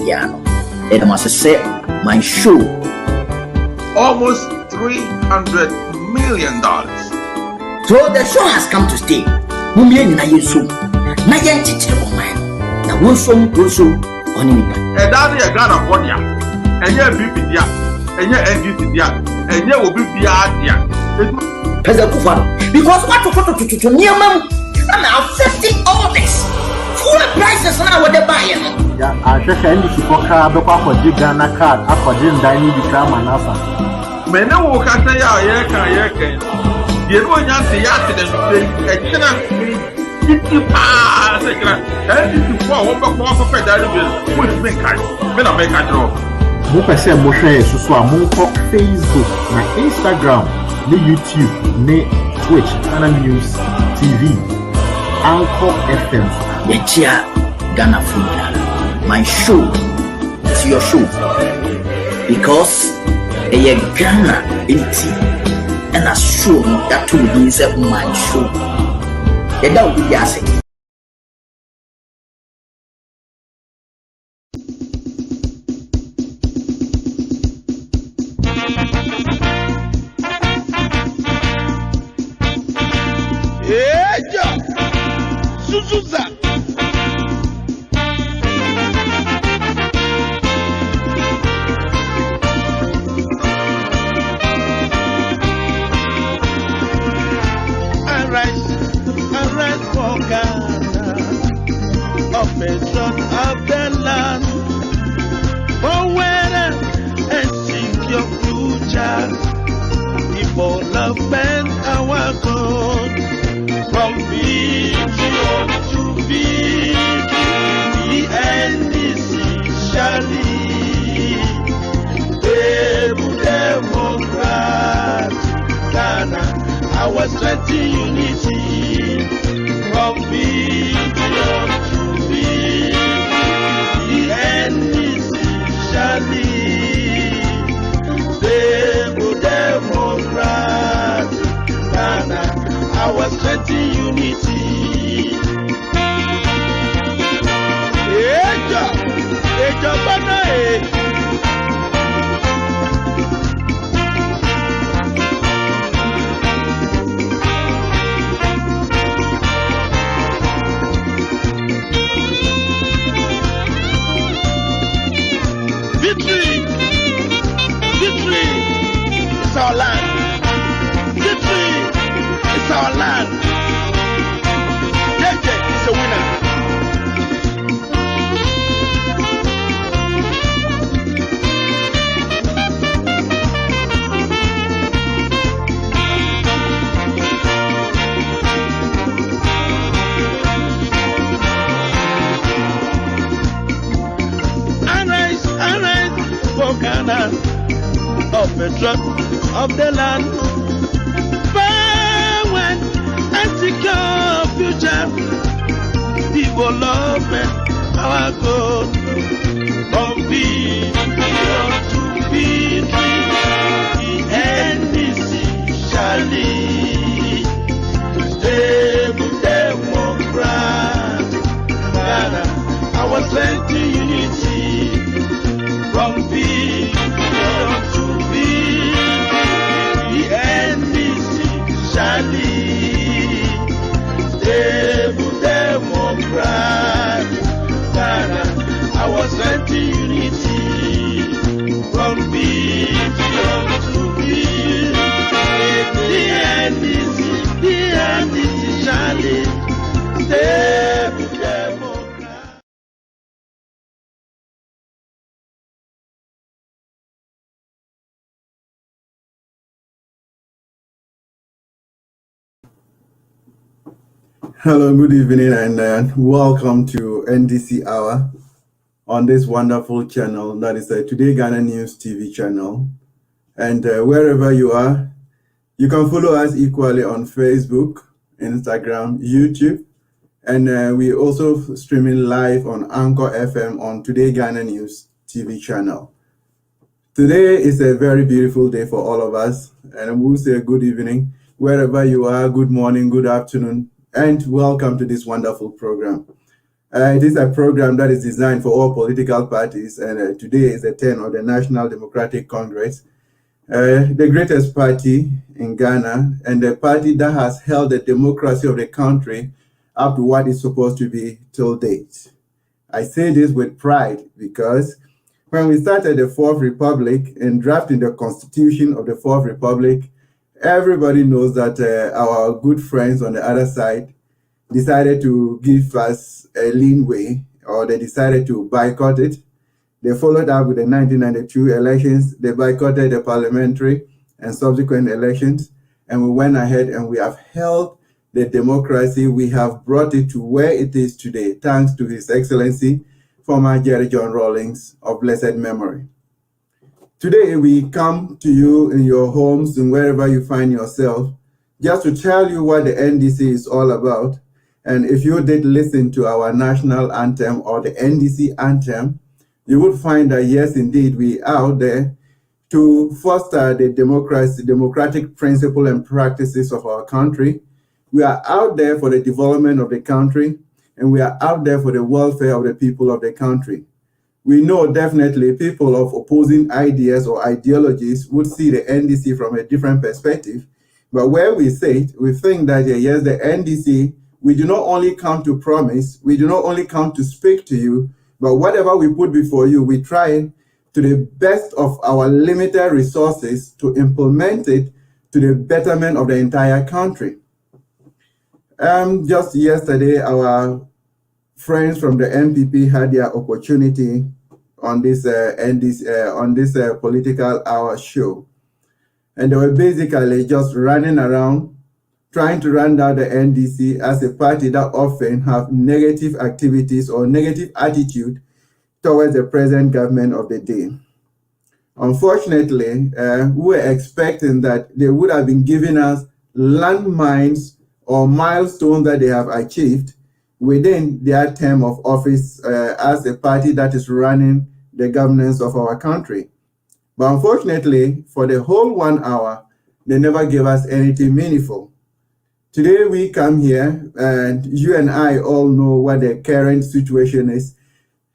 Piano. It must say my show. Almost $300 million. So the show has come to stay. Mummy na yesu. Na yen chichire o man. Na wonso oni nipa. E daddy e Ghana bodia. Enye BP dia. Enye NDC dia. Enye obi bia dia. President Kufa. Because what to near mom. I'm affecting all this. Full prices now what they buy. Yeah, I just NDC for car be kwa for Ghana card akodi ndani di kama nasa. Mene wo ka say ya kan. Ye no nya se ya te de say e kina titi pa se kina. NDC for wo be kwa for daddy bill. Which make kai. Me na make kai draw. Mo pese mo hwe susu a mo ko Facebook na Instagram, ni YouTube, ni Twitch, TodayGhanaNews TV, Anchor FM. Yechia Ghana Food. My show is your show. Because a Ghana 80 and a show that will be my show. And that will be the of the land, but when I secure future, people love me, our God, from be to be the NDC shall lead, stable democrat, Ghana, our strength to unity, from be to be the NDC shall lead, stable democrat, Ghana, our strength to unity, from be to be the NDC shall lead, stable democrat. Hello, good evening, and welcome to NDC Hour on this wonderful channel that is the Today Ghana News TV channel. And wherever you are, you can follow us equally on Facebook, Instagram, YouTube, and we also streaming live on Anchor FM on Today Ghana News TV channel. Today is a very beautiful day for all of us, and we'll say good evening wherever you are, good morning, good afternoon, and welcome to this wonderful program. It is a program that is designed for all political parties, and today is the 10th of the National Democratic Congress, the greatest party in Ghana, and the party that has held the democracy of the country up to what it's supposed to be till date. I say this with pride because when we started the Fourth Republic and drafting the Constitution of the Fourth Republic, everybody knows that our good friends on the other side decided to give us a leeway, or they decided to boycott it. They followed up with the 1992 elections. They boycotted the parliamentary and subsequent elections, and we went ahead and we have held the democracy. We have brought it to where it is today, thanks to His Excellency, former Jerry John Rawlings of blessed memory. Today, we come to you in your homes and wherever you find yourself, just to tell you what the NDC is all about. And if you did listen to our national anthem or the NDC anthem, you would find that yes, indeed, we are out there to foster the democratic principle and practices of our country. We are out there for the development of the country, and we are out there for the welfare of the people of the country. We know definitely people of opposing ideas or ideologies would see the NDC from a different perspective. But where we sit, we think that yes, the NDC, we do not only come to promise, we do not only come to speak to you, but whatever we put before you, we try to the best of our limited resources to implement it to the betterment of the entire country. Just yesterday, our friends from the MPP had their opportunity on this political hour show, and they were basically just running around trying to run down the NDC as a party that often have negative activities or negative attitude towards the present government of the day. Unfortunately, we were expecting that they would have been giving us landmines or milestones that they have achieved within their term of office as a party that is running the governance of our country. But unfortunately, for the whole 1 hour, they never gave us anything meaningful. Today we come here, and you and I all know what the current situation is.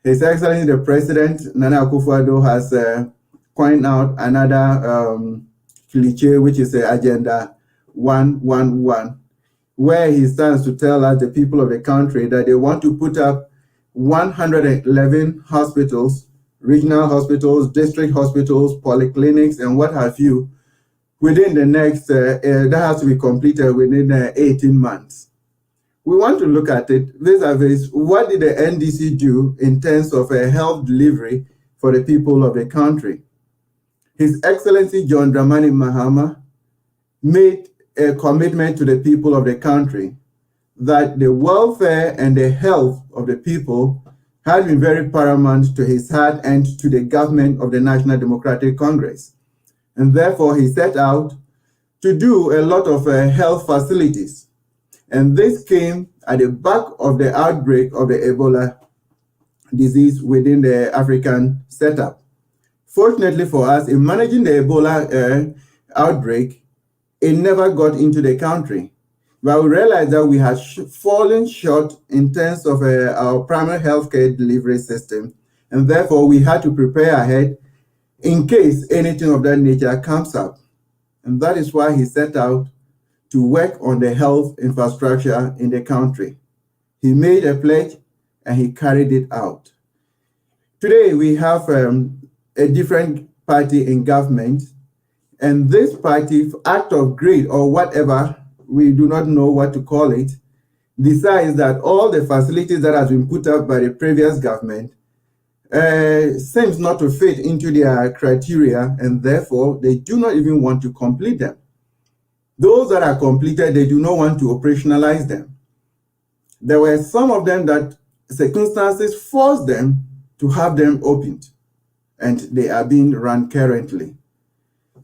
His Excellency the President, Nana Akufo-Addo, has coined out another cliche, which is Agenda 111, where he stands to tell us, the people of the country, that they want to put up 111 hospitals, regional hospitals, district hospitals, polyclinics, and what have you, within the next, that has to be completed within 18 months. We want to look at it vis-a-vis what did the NDC do in terms of a health delivery for the people of the country. His Excellency John Dramani Mahama made a commitment to the people of the country that the welfare and the health of the people had been very paramount to his heart and to the government of the National Democratic Congress. And therefore, he set out to do a lot of health facilities. And this came at the back of the outbreak of the Ebola disease within the African setup. Fortunately for us, in managing the Ebola outbreak, it never got into the country. But we realized that we had fallen short in terms of our primary healthcare delivery system. And therefore, we had to prepare ahead in case anything of that nature comes up. And that is why he set out to work on the health infrastructure in the country. He made a pledge and he carried it out. Today, we have a different party in government, and this party, act of greed or whatever, we do not know what to call it, decides that all the facilities that has been put up by the previous government seems not to fit into their criteria, and therefore they do not even want to complete them. Those that are completed, they do not want to operationalize them. There were some of them that circumstances forced them to have them opened, and they are being run currently.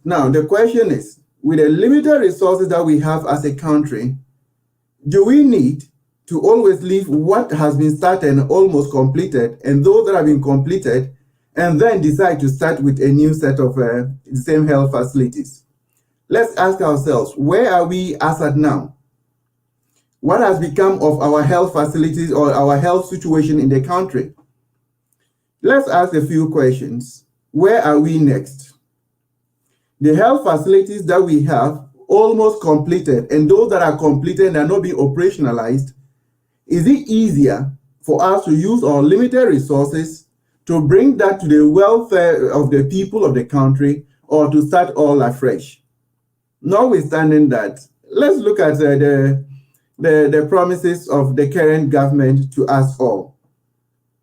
Now, the question is, with the limited resources that we have as a country, do we need to always leave what has been started and almost completed, and those that have been completed, and then decide to start with a new set of the same health facilities? Let's ask ourselves, where are we as at now? What has become of our health facilities or our health situation in the country? Let's ask a few questions. Where are we next? The health facilities that we have almost completed, and those that are completed and are not being operationalized, is it easier for us to use our limited resources to bring that to the welfare of the people of the country, or to start all afresh? Notwithstanding that, let's look at the promises of the current government to us all.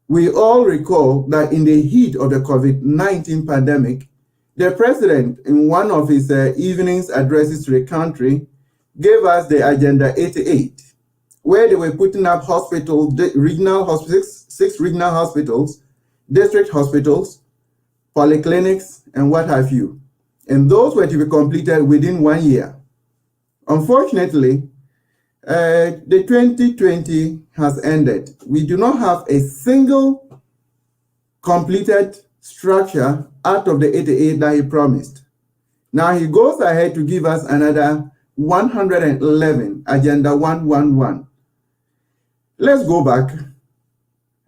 We all recall that in the heat of the COVID-19 pandemic, the president, in one of his evening's addresses to the country, gave us the Agenda 88, where they were putting up hospitals, regional hospitals, 6 regional hospitals, district hospitals, polyclinics, and what have you. And those were to be completed within 1 year. Unfortunately, the 2020 has ended. We do not have a single completed structure out of the 88 that he promised. Now he goes ahead to give us another 111, Agenda 111. Let's go back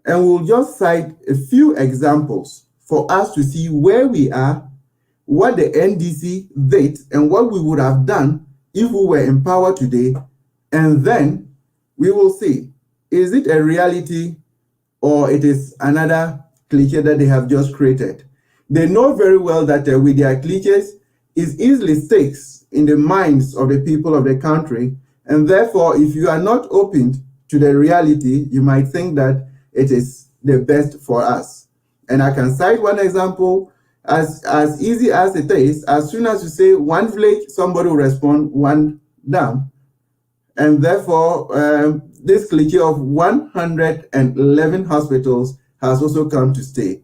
and we'll just cite a few examples for us to see where we are, what the NDC did, and what we would have done if we were in power today. And then we will see, is it a reality or it is another cliche that they have just created? They know very well that with their cliches, it easily sticks in the minds of the people of the country. And therefore, if you are not open to the reality, you might think that it is the best for us. And I can cite one example. As easy as it is, as soon as you say one village, somebody will respond one dam. And therefore, this cliche of 111 hospitals has also come to stay.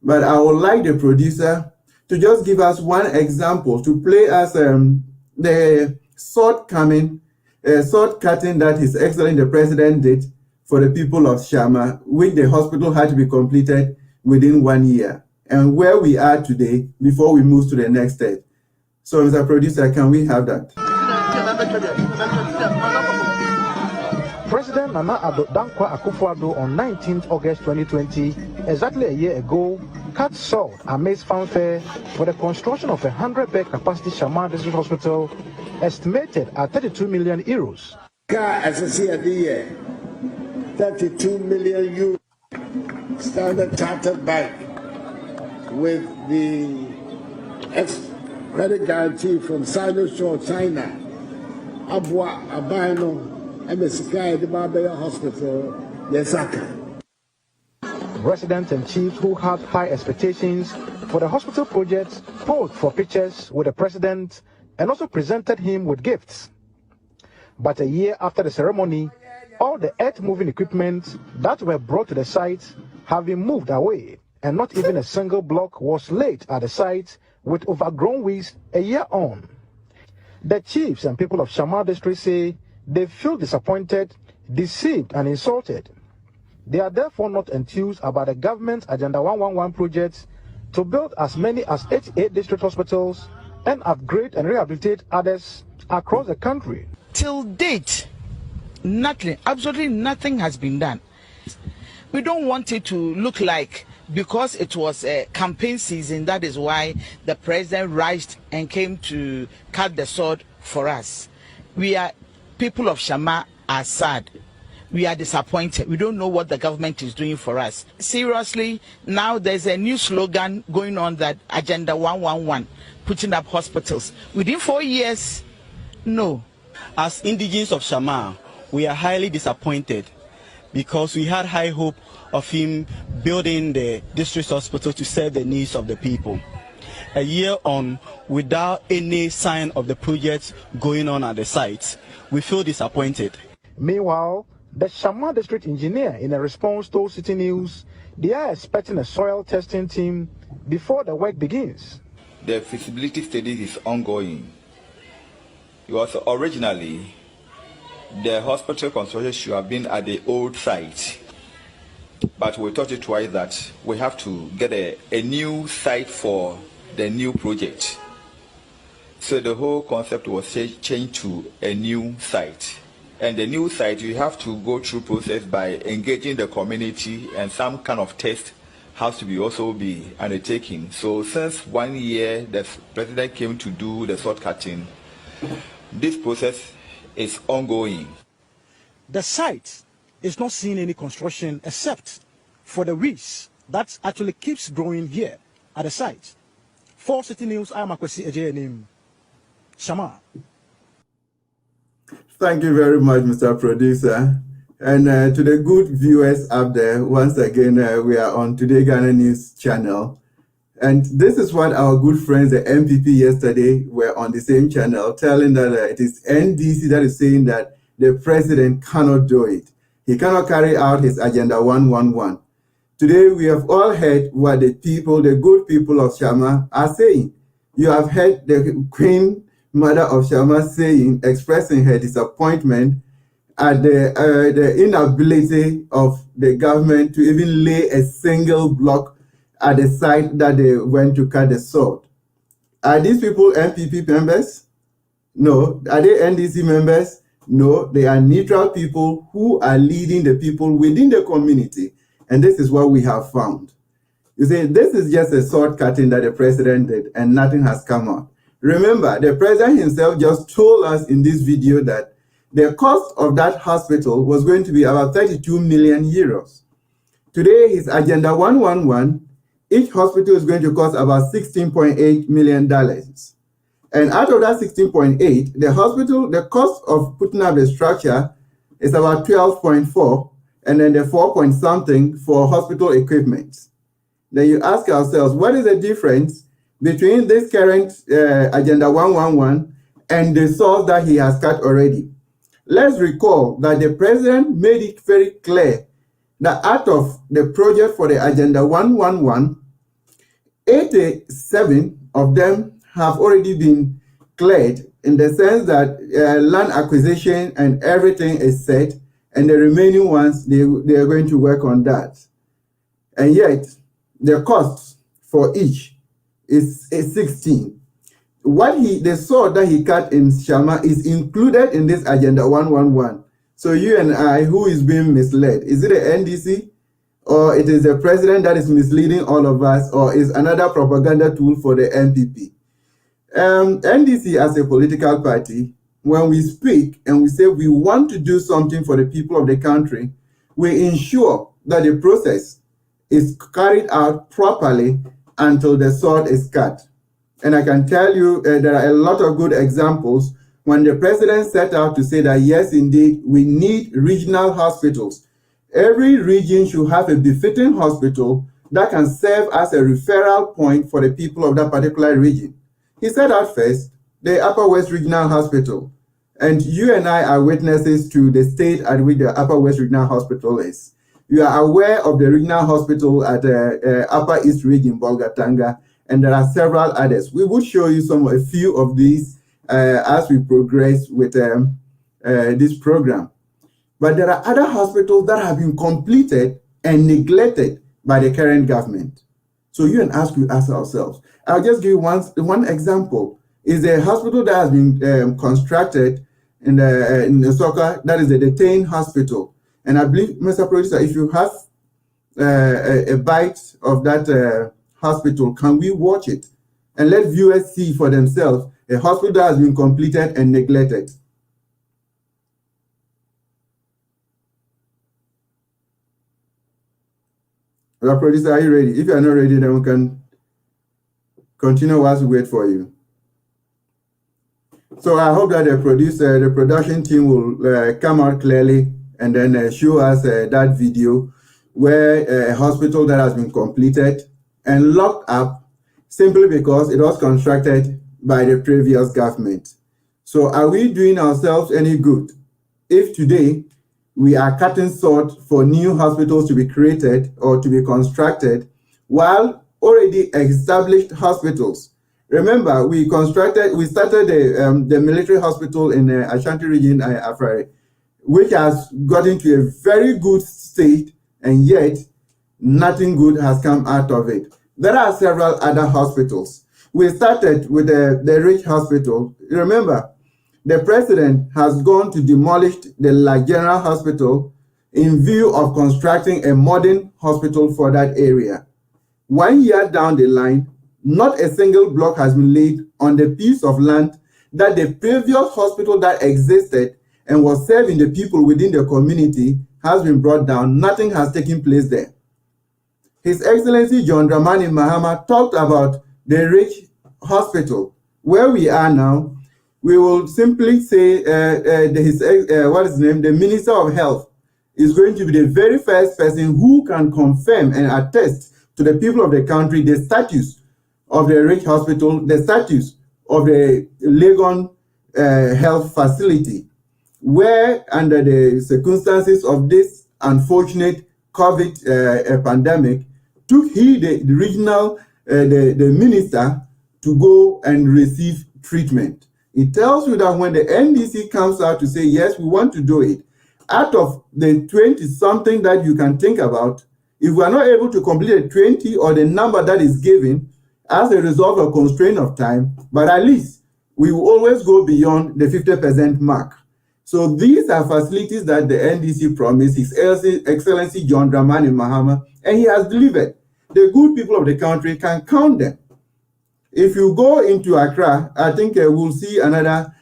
But I would like the producer to just give us one example to play us the shortcutting that His Excellency the President did for the people of Shama, which the hospital had to be completed within 1 year, and where we are today before we move to the next step. So, Mr. Producer, can we have that? President Nana Addo Dankwa Akufo-Addo on 19th August 2020, exactly a year ago, cut short amidst fanfare for the construction of a 100-bed capacity Shama District Hospital, estimated at 32 million euros. As I see at the year, 32 million euros, Standard Chartered Bank, with the credit guarantee from Sino-Shore, China, Abwa Abano, MSK, the Marbella Hospital, Yesaka. Residents and chiefs who had high expectations for the hospital project posed for pictures with the president and also presented him with gifts. But a year after the ceremony, all the earth-moving equipment that were brought to the site have been moved away, and not even a single block was laid at the site with overgrown weeds a year on. The chiefs and people of Shama district say they feel disappointed, deceived and insulted. They are therefore not enthused about the government's Agenda 111 projects to build as many as 88 district hospitals and upgrade and rehabilitate others across the country. Till date, nothing, absolutely nothing has been done. We don't want it to look like because it was a campaign season, that is why the president rushed and came to cut the sword for us. We are, people of Shama are sad. We are disappointed. We don't know what the government is doing for us. Seriously, now there's a new slogan going on, that Agenda 111, putting up hospitals. Within 4 years, no. As indigenes of Shama, we are highly disappointed because we had high hope of him building the district hospital to serve the needs of the people. A year on, without any sign of the project going on at the site, we feel disappointed. Meanwhile, the Shama district engineer, in a response, told City News they are expecting a soil testing team before the work begins. The feasibility study is ongoing. Because originally, the hospital construction should have been at the old site. But we thought it twice that we have to get a new site for the new project. So the whole concept was changed to a new site. And the new site, you have to go through process by engaging the community, and some kind of test has to be also be undertaken. So since 1 year the president came to do the sword cutting, this process is ongoing. The site is not seeing any construction except for the weeds that actually keeps growing here at the site. For City News, I am Akwesi Ejenim. Shama. Thank you very much, Mr. Producer. And to the good viewers up there, once again, we are on Today Ghana News channel. And this is what our good friends, the MPP, yesterday were on the same channel, telling that it is NDC that is saying that the president cannot do it. He cannot carry out his Agenda 111. Today, we have all heard what the people, the good people of Shama are saying. You have heard the Queen Mother of Shama saying, expressing her disappointment at the inability of the government to even lay a single block at the site that they went to cut the sword. Are these people MPP members? No. Are they NDC members? No. They are neutral people who are leading the people within the community. And this is what we have found. You see, this is just a sword cutting that the president did, and nothing has come out. Remember, the president himself just told us in this video that the cost of that hospital was going to be about 32 million euros. Today, his Agenda 111, each hospital is going to cost about $16.8 million. And out of that 16.8, the cost of putting up the structure is about 12.4, and then the 4 point something for hospital equipment. Then you ask ourselves, what is the difference between this current Agenda 111 and the source that he has cut already? Let's recall that the president made it very clear that out of the project for the Agenda 111, 87 of them have already been cleared, in the sense that land acquisition and everything is set, and the remaining ones, they are going to work on that. And yet, the cost for each is 16. The sword that he cut in Shama is included in this Agenda 111. So you and I, who is being misled? Is it the NDC, or it is the president that is misleading all of us, or is another propaganda tool for the MPP? NDC as a political party, when we speak and we say we want to do something for the people of the country, we ensure that the process is carried out properly until the sword is cut. And I can tell you there are a lot of good examples when the president set out to say that, yes, indeed, we need regional hospitals. Every region should have a befitting hospital that can serve as a referral point for the people of that particular region. He set out first the Upper West Regional Hospital. And you and I are witnesses to the state at which the Upper West Regional Hospital is. You are aware of the regional hospital at Upper East Region, Bolgatanga, and there are several others. We will show you a few of these as we progress with this program. But there are other hospitals that have been completed and neglected by the current government. So you and we ask ourselves. I'll just give you one example. Is a hospital that has been constructed in the Soka, that is the detained hospital. And I believe, Mr. Producer, if you have a bite of that hospital, can we watch it? And let viewers see for themselves a hospital that has been completed and neglected. Mr. Producer, are you ready? If you are not ready, then we can continue whilst we wait for you. So I hope that the production team will come out clearly and then show us that video where a hospital that has been completed and locked up simply because it was constructed by the previous government. So are we doing ourselves any good if today we are cutting sword for new hospitals to be created or to be constructed while already established hospitals? Remember, we started the military hospital in Ashanti region, Afari, which has gotten to a very good state, and yet nothing good has come out of it. There are several other hospitals. We started with the Rich Hospital. Remember, the president has gone to demolish the General Hospital in view of constructing a modern hospital for that area. 1 year down the line, not a single block has been laid on the piece of land that the previous hospital that existed and was serving the people within the community has been brought down. Nothing has taken place there. His Excellency John Dramani Mahama talked about the Rich Hospital. Where we are now, we will simply say the Minister of Health is going to be the very first person who can confirm and attest to the people of the country the status of the Rich Hospital, the status of the Legon Health Facility, where under the circumstances of this unfortunate COVID pandemic, took he the regional, the minister to go and receive treatment. It tells you that when the NDC comes out to say, yes, we want to do it, out of the 20-something that you can think about, if we are not able to complete the 20 or the number that is given as a result of constraint of time, but at least we will always go beyond the 50% mark. So these are facilities that the NDC promised His Excellency John Dramani Mahama, and he has delivered. The good people of the country can count them. If you go into Accra, I think we'll see another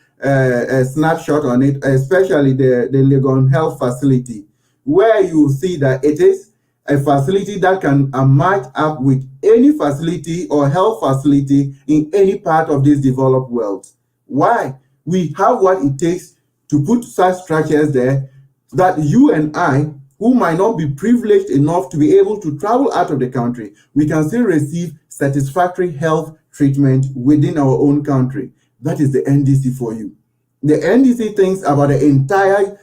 snapshot on it, especially the Legon Health Facility, where you see that it is a facility that can match up with any facility or health facility in any part of this developed world. Why? We have what it takes to put such structures there that you and I, who might not be privileged enough to be able to travel out of the country, we can still receive satisfactory health treatment within our own country. That is the NDC for you. The NDC thinks about the entire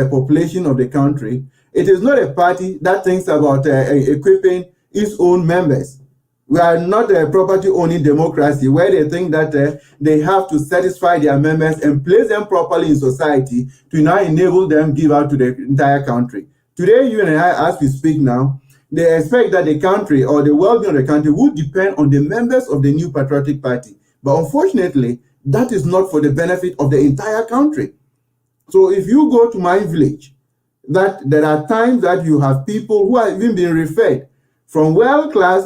population of the country. It is not a party that thinks about equipping its own members. We are not a property-owning democracy where they think that they have to satisfy their members and place them properly in society to now enable them give out to the entire country. Today, you and I, as we speak now, they expect that the country or the well-being of the country would depend on the members of the New Patriotic Party. But unfortunately, that is not for the benefit of the entire country. So if you go to my village, that there are times that you have people who have even been referred from well-class,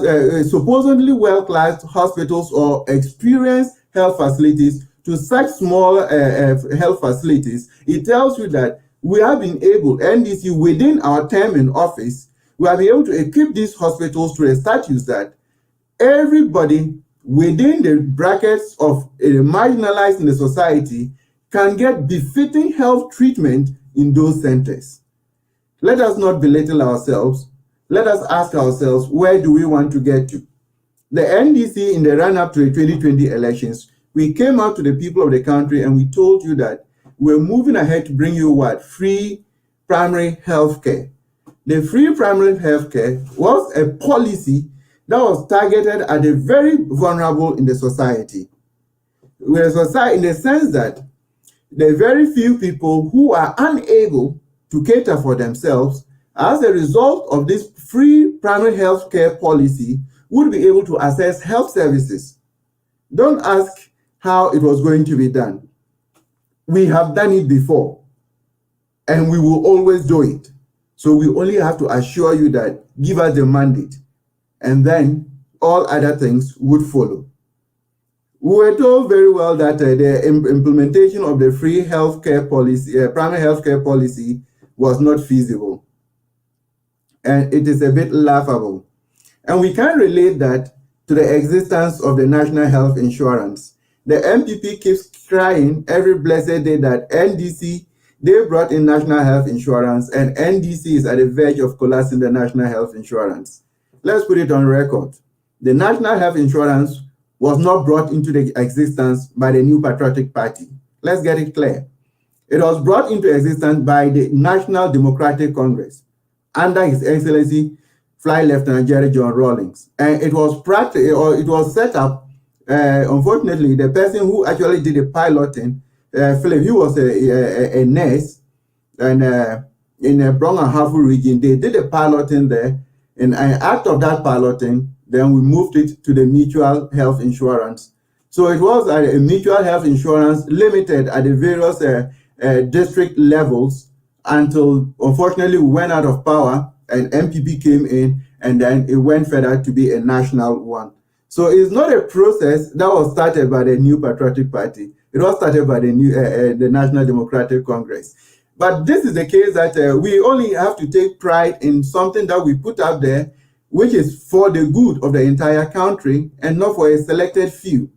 supposedly well-class hospitals or experienced health facilities to such small health facilities. It tells you that we have been able, NDC, within our term in office, we have been able to equip these hospitals to the status that everybody within the brackets of marginalized in the society can get befitting health treatment in those centers. Let us not belittle ourselves. Let us ask ourselves, where do we want to get to? The NDC, in the run-up to the 2020 elections, we came out to the people of the country and we told you that we're moving ahead to bring you what? Free primary health care. The free primary health care was a policy that was targeted at the very vulnerable in the society. In the sense that the very few people who are unable to cater for themselves, as a result of this free primary health care policy, would be able to access health services. Don't ask how it was going to be done. We have done it before, and we will always do it. So we only have to assure you that give us the mandate, and then all other things would follow. We were told very well that the implementation of the free healthcare policy, primary healthcare policy, was not feasible. And it is a bit laughable. And we can relate that to the existence of the National Health Insurance. The MPP keeps crying every blessed day that NDC, they brought in National Health Insurance, and NDC is at the verge of collapsing the National Health Insurance. Let's put it on record. The National Health Insurance was not brought into the existence by the New Patriotic Party. Let's get it clear. It was brought into existence by the National Democratic Congress under His Excellency Flight Lieutenant Jerry John Rawlings. And it was set up, unfortunately, the person who actually did the piloting, Philip, he was a nurse, and in the Brong and Hafu region, they did the piloting there, and out of that piloting, then we moved it to the mutual health insurance. So it was a mutual health insurance limited at the various district levels until, unfortunately, we went out of power and MPP came in, and then it went further to be a national one. So it's not a process that was started by the New Patriotic Party. It was started by the National Democratic Congress. But this is the case that we only have to take pride in something that we put out there, which is for the good of the entire country and not for a selected few.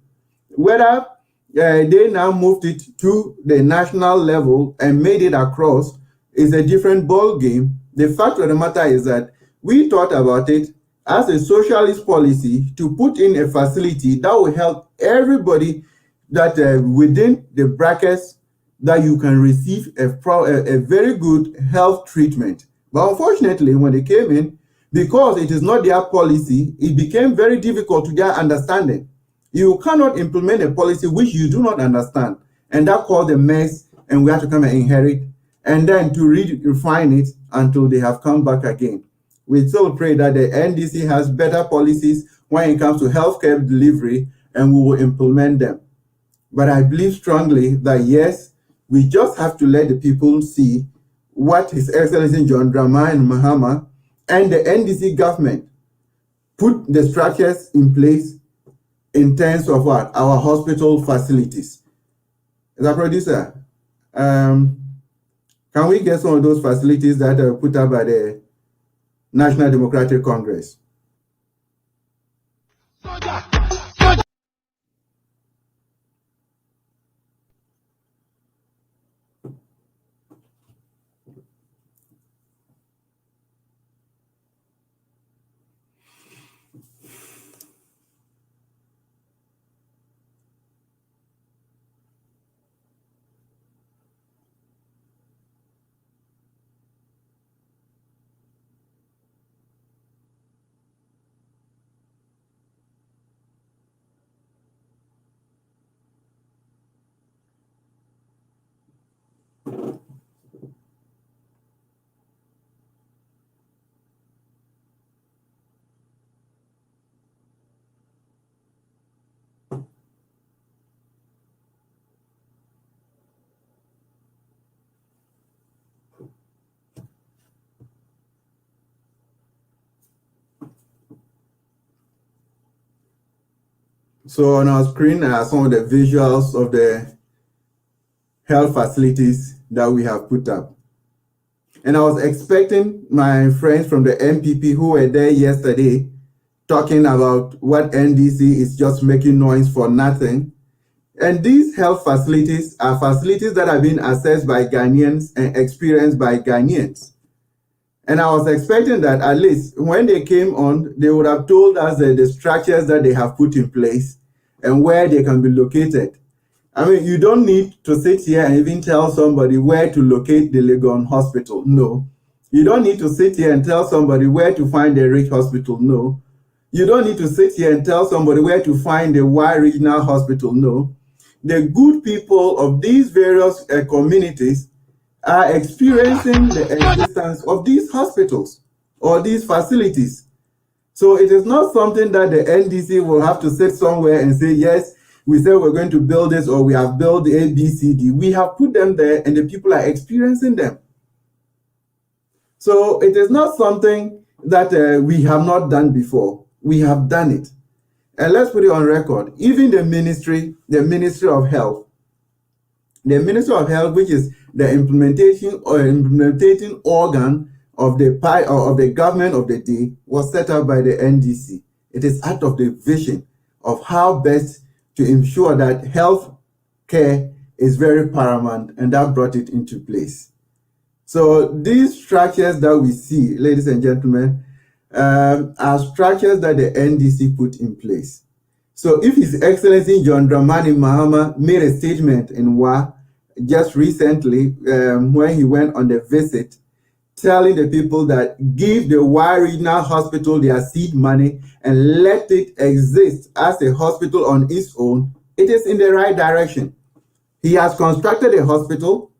Whether they now moved it to the national level and made it across is a different ball game. The fact of the matter is that we thought about it as a socialist policy to put in a facility that will help everybody that within the brackets that you can receive a very good health treatment. But unfortunately, when they came in, because it is not their policy, it became very difficult to their understanding. You cannot implement a policy which you do not understand, and that caused a mess, and we have to come and inherit, and then to refine it until they have come back again. We still pray that the NDC has better policies when it comes to healthcare delivery, and we will implement them. But I believe strongly that yes, we just have to let the people see what His Excellency John Dramani Mahama and the NDC government put the structures in place in terms of what? Our hospital facilities. The producer, can we get some of those facilities that are put up by the National Democratic Congress? So on our screen are some of the visuals of the health facilities that we have put up. And I was expecting my friends from the MPP who were there yesterday talking about what NDC is just making noise for nothing. And these health facilities are facilities that have been assessed by Ghanaians and experienced by Ghanaians. And I was expecting that at least when they came on, they would have told us the structures that they have put in place and where they can be located. I mean, you don't need to sit here and even tell somebody where to locate the Legon Hospital. No. You don't need to sit here and tell somebody where to find the Rich Hospital. No. You don't need to sit here and tell somebody where to find the Y Regional Hospital. No. The good people of these various communities are experiencing the existence of these hospitals or these facilities. So it is not something that the NDC will have to sit somewhere and say, yes, we said we're going to build this or we have built the ABCD. We have put them there and the people are experiencing them. So it is not something that we have not done before. We have done it. And let's put it on record. Even the Ministry of Health, which is the implementing organ of the government of the day, was set up by the NDC. It is out of the vision of how best to ensure that health care is very paramount, and that brought it into place. So these structures that we see, ladies and gentlemen, are structures that the NDC put in place. So if His Excellency John Dramani Mahama made a statement in WA just recently when he went on the visit, telling the people that give the Y Regional Hospital their seed money and let it exist as a hospital on its own, it is in the right direction. He has constructed a hospital,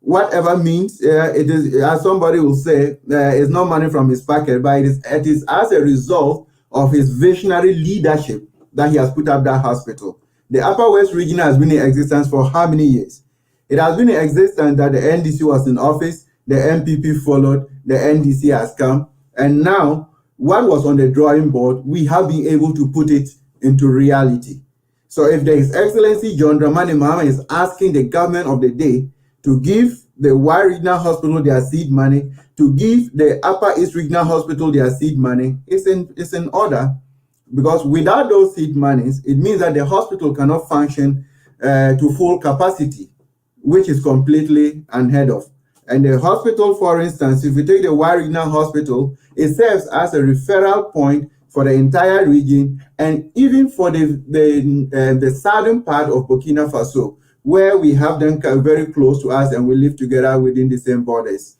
whatever means, it is, as somebody will say, it's not money from his pocket, but it is as a result of his visionary leadership that he has put up that hospital. The Upper West region has been in existence for how many years? It has been in existence that the NDC was in office, the MPP followed, the NDC has come, and now what was on the drawing board, we have been able to put it into reality. So if His Excellency John Dramani Mahama is asking the government of the day to give the Y Regional Hospital their seed money, to give the Upper East Regional Hospital their seed money, it's in order, because without those seed monies, it means that the hospital cannot function to full capacity, which is completely unheard of. And the hospital, for instance, if you take the Y Regional Hospital, it serves as a referral point for the entire region, and even for the southern part of Burkina Faso, where we have them very close to us and we live together within the same borders.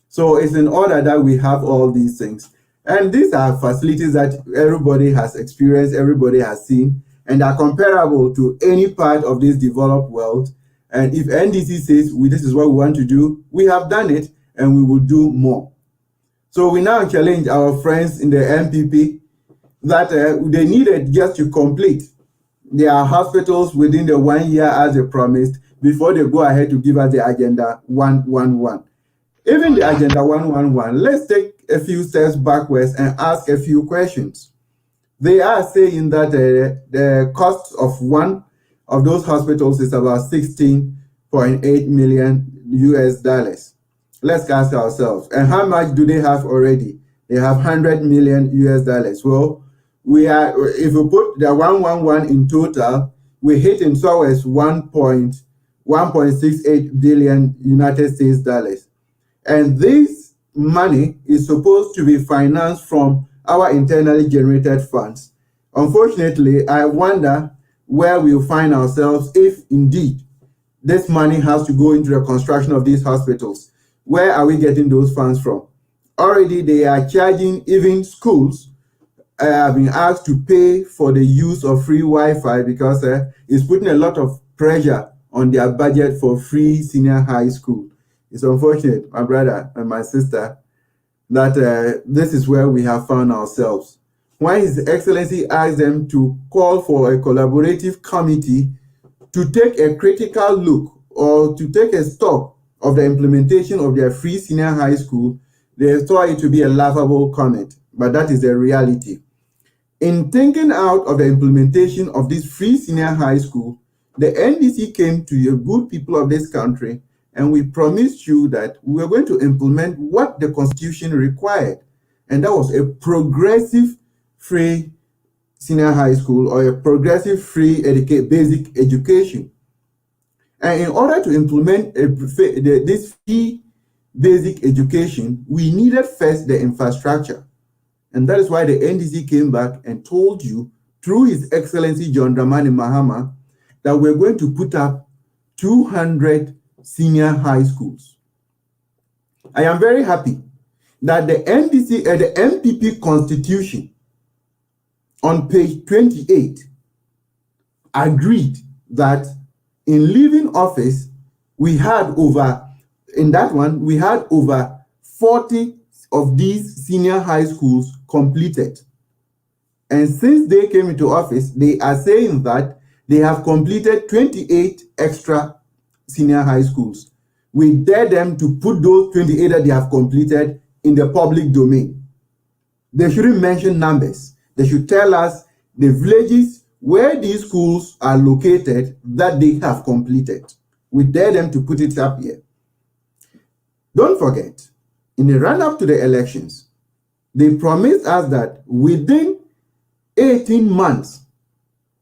So it's in order that we have all these things. And these are facilities that everybody has experienced, everybody has seen, and are comparable to any part of this developed world. And if NDC says, this is what we want to do, we have done it, and we will do more. So we now challenge our friends in the MPP that they needed just to complete their hospitals within the 1 year as they promised before they go ahead to give us the Agenda 111. Even the Agenda 111, let's take a few steps backwards and ask a few questions. They are saying that the cost of one of those hospitals is about $16.8 million US. Let's ask ourselves, and how much do they have already? They have $100 million US. Well, if we put the 111 in total, we're hitting towards 1.68 billion United States dollars. And this money is supposed to be financed from our internally generated funds. Unfortunately, I wonder where we'll find ourselves if indeed this money has to go into the construction of these hospitals. Where are we getting those funds from? Already they are charging even schools. I have been asked to pay for the use of free Wi-Fi because it's putting a lot of pressure on their budget for free senior high school. It's unfortunate, my brother and my sister, that this is where we have found ourselves. When His Excellency asked them to call for a collaborative committee to take a critical look or to take a stop of the implementation of their free senior high school, they thought it to be a laughable comment, but that is the reality. In thinking out of the implementation of this free senior high school, the NDC came to the good people of this country and we promised you that we were going to implement what the Constitution required. And that was a progressive free senior high school or a progressive free basic education. And in order to implement this free basic education, we needed first the infrastructure. And that is why the NDC came back and told you, through His Excellency John Dramani Mahama, that we're going to put up 200 senior high schools. I am very happy that the NDC and the MPP constitution on page 28 agreed that in leaving office, we had over 40 of these senior high schools completed. And since they came into office, they are saying that they have completed 28 extra senior high schools. We dare them to put those 28 that they have completed in the public domain. They shouldn't mention numbers. They should tell us the villages where these schools are located that they have completed. We dare them to put it up here. Don't forget, in the run-up to the elections, they promised us that within 18 months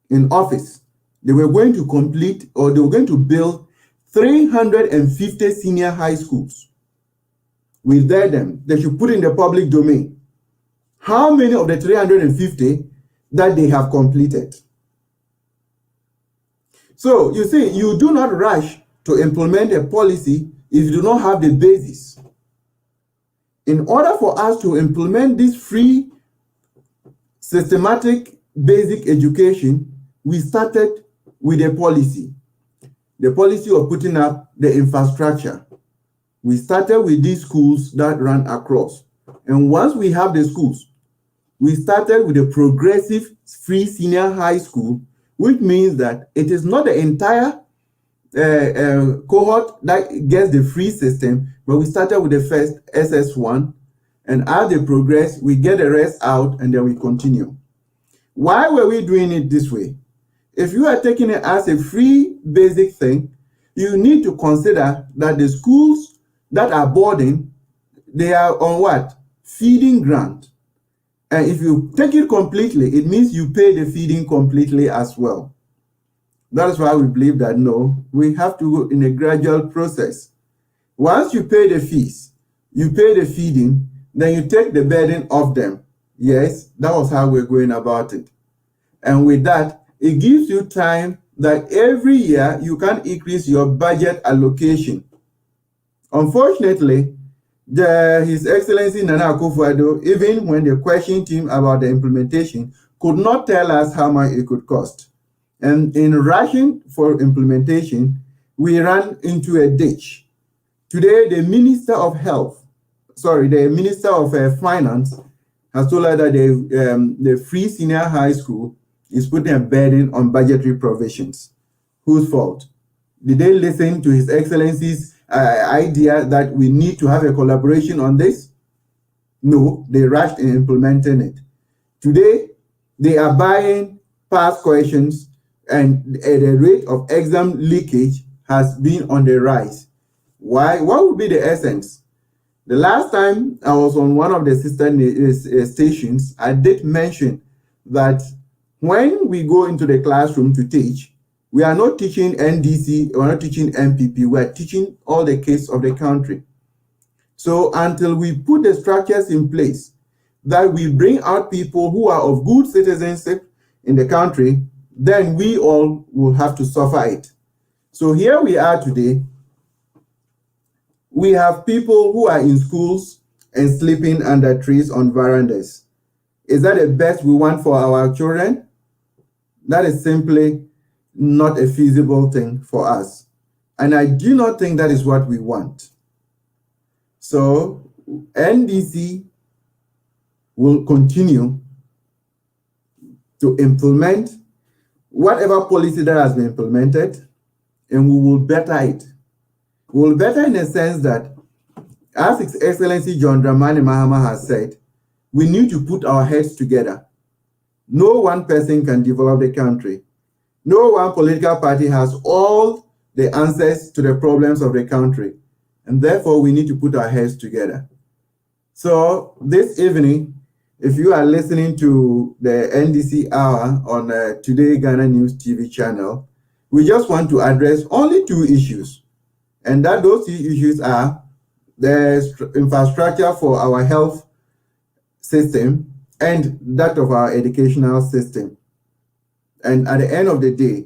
in office, they were going to complete or they were going to build 350 senior high schools. We dare them. They should put in the public domain how many of the 350 that they have completed. So you see, you do not rush to implement a policy if you do not have the basis. In order for us to implement this free systematic basic education, we started with a policy. The policy of putting up the infrastructure. We started with these schools that run across. And once we have the schools, we started with a progressive free senior high school which means that it is not the entire cohort that gets the free system, but we started with the first SS1, and as they progress, we get the rest out, and then we continue. Why were we doing it this way? If you are taking it as a free basic thing, you need to consider that the schools that are boarding, they are on what? Feeding grant. And if you take it completely, it means you pay the feeding completely as well. That is why we believe that no, we have to go in a gradual process. Once you pay the fees, you pay the feeding, then you take the burden off them. Yes, that was how we're going about it. And with that, it gives you time that every year you can increase your budget allocation. Unfortunately, His Excellency Nana Akufo-Addo, even when they questioned him about the implementation, could not tell us how much it could cost. And in rushing for implementation, we ran into a ditch. Today, the Minister of Finance has told us that the free senior high school is putting a burden on budgetary provisions. Whose fault? Did they listen to His Excellency's idea that we need to have a collaboration on this? No, they rushed in implementing it. Today, they are buying past questions, and the rate of exam leakage has been on the rise. Why? What would be the essence? The last time I was on one of the sister stations, I did mention that when we go into the classroom to teach, we are not teaching NDC, we are not teaching MPP, we are teaching all the kids of the country. So until we put the structures in place that we bring out people who are of good citizenship in the country, then we all will have to suffer it. So here we are today. We have people who are in schools and sleeping under trees on verandas. Is that the best we want for our children? That is simply not a feasible thing for us. And I do not think that is what we want. So NDC will continue to implement whatever policy that has been implemented, and we will better it. We will better in the sense that, as His Excellency John Dramani Mahama has said, we need to put our heads together. No one person can develop the country. No one political party has all the answers to the problems of the country. And therefore, we need to put our heads together. So this evening, if you are listening to the NDC Hour on Today Ghana News TV channel, we just want to address only two issues. And that those two issues are the infrastructure for our health system and that of our educational system. And at the end of the day,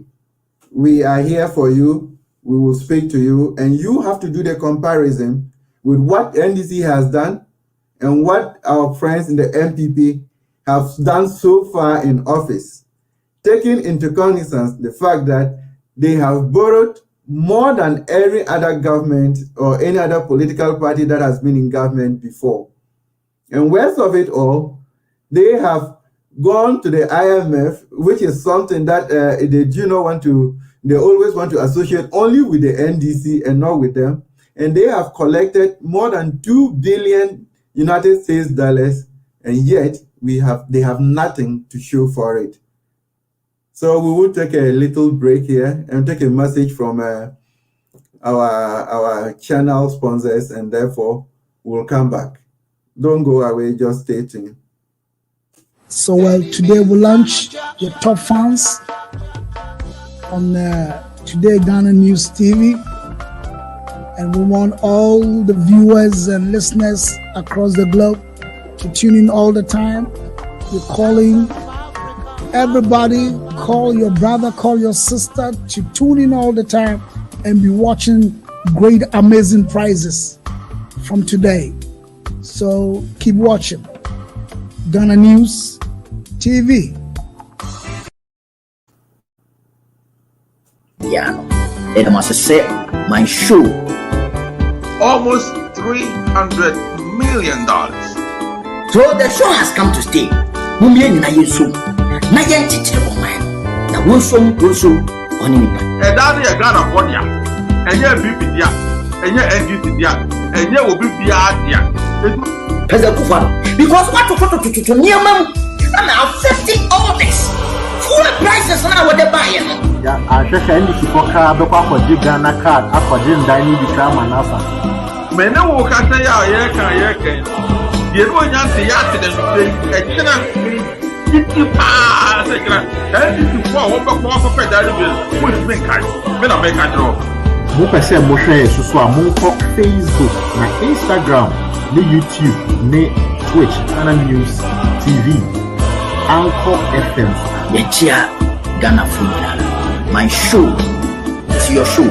we are here for you. We will speak to you, and you have to do the comparison with what NDC has done and what our friends in the MPP have done so far in office, taking into cognizance the fact that they have borrowed more than every other government or any other political party that has been in government before. And worst of it all, they have gone to the IMF, which is something that they always want to associate only with the NDC and not with them. And they have collected more than $2 billion United States dollars, and yet they have nothing to show for it. So we will take a little break here and take a message from our channel sponsors, and therefore we'll come back. Don't go away, just stay tuned. So today we launch the top fans on Today Ghana News TV, and we want all the viewers and listeners across the globe to tune in all the time. We're calling everybody, call your brother, call your sister to tune in all the time and be watching great, amazing prizes from today. So keep watching Ghana News TV. Yeah, it must say my show. Almost $300 million. So the show has come to stay. na wonsom oni nipa ɛda ne yɛ Ghana for dia ɛnyɛ BP dia ɛnyɛ NDC dia ɛnyɛ obi bia dia President Kufano because what to niamam and affecting all this fuel prices now what they buy ya ahwehwɛ NDC koka be kwa Ghana card akɔgye ndan ni bi kra manasa mene wo ka sɛ ya yɛ die no nya se ya te de ɛkyena titi pa sɛ kra NDC for wo bɛ kwa for federal bill wo is been kai me na make a draw mo pese mo hwɛ so a mo kɔ Facebook na Instagram ne YouTube ne Twitch TodayGhanaNews TV Anchor FM Yechia Ghana Football my show is your show